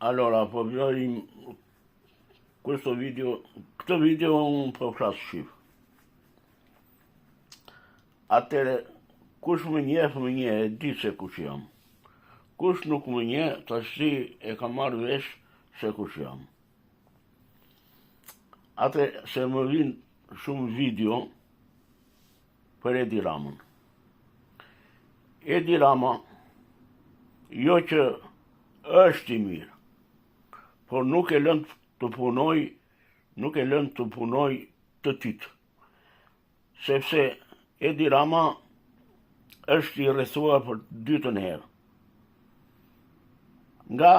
Allora, proprio questo video un po' flash. Atëre, kush më nje e di se kush jam. Kush nuk më nje, tash e ka marrë vesh se kush jam. Atë se më vinë shumë video për Edi Ramën. Edi Rama, jo që është i mirë, por nuk e lën të punoj të titë. Sepse Edi Rama është i rrethuar për dytën herë. Nga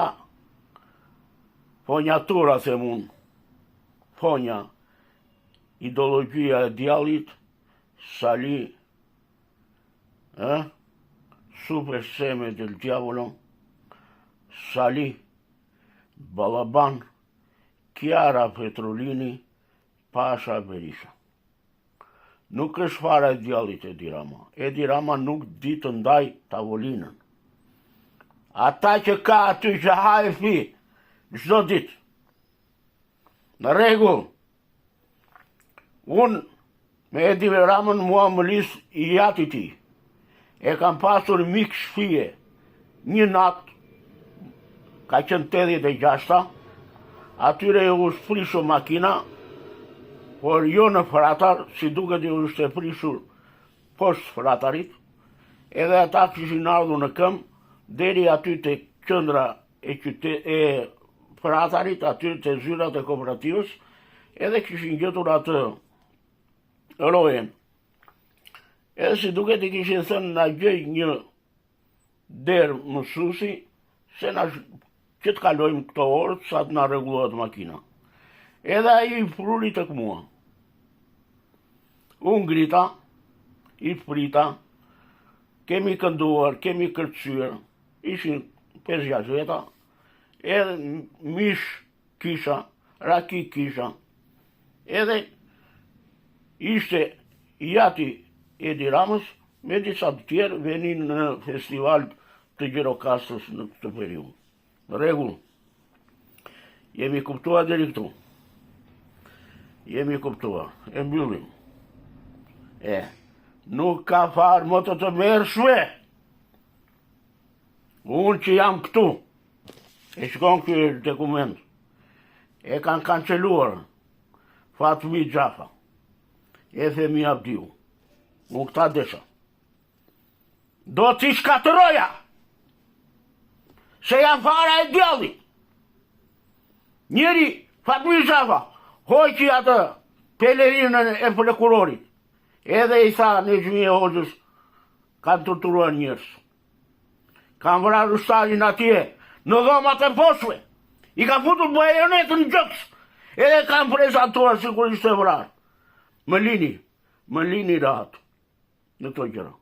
fonjatura, them unë, fonja, ideologjia e djallit, Sali, super seme del diavolo, Sali, Balaban, Chiara Petrolini, Pasha Berisha. Nuk është fara e djallit Edi Rama. Edi Rama nuk di të ndaj tavolinën. Ata që ka aty që hajë fi, çdo ditë. Në rregull. Unë me Edi Ramën mua më lis i jati ti. E kam pasur mik shpije. Një natë, ka qenë 86, atyre u shprishu makina, por jo në fratar, si duket ju është e prishur poshtë fratarit, edhe ata kishin ardhur në këmbë, deri aty të qendra e fratarit, aty të zyrat e kooperativës, edhe kishin gjetur atë rojen. Edhe si duket i kishin thënë na gjej një derë mësuesi, se na që të kalojmë këto orë, sa të na rregullohet makina. Edhe ai i fruri tek mua. Unë grita, i prita, kemi kënduar, kemi kërcyer, ishin 5-6 veta, edhe mish kisha, raki kisha, edhe ishte jati Edi Ramës, me disa të tjerë venin në festival të Gjirokastës në këtë periudhë. Në rregull, jemi kuptuar deri këtu. Jemi kuptuar, e mbyllim. Nuk ka farë më të mërshme. Unë që jam këtu, e shkon ky dokument, e kanë kanceluar Fatmi Gjafa, Efemi Abdiu, unë këta desha. Do t'i shkatëroja, se jam fara e djallit. Njeri, Fatmi Gjafa, hoqi atë pelerinën e prokurorit, edhe i tha në Gjmi e Hoxhës, kanë torturuar njerëz. Kanë vrarë ushtarin atje, në dhomat e poshtme. I ka futur bajonetën në gjokës, edhe kanë prezantuar sigurisht e vrarë. Më lini rahat në to gjëra.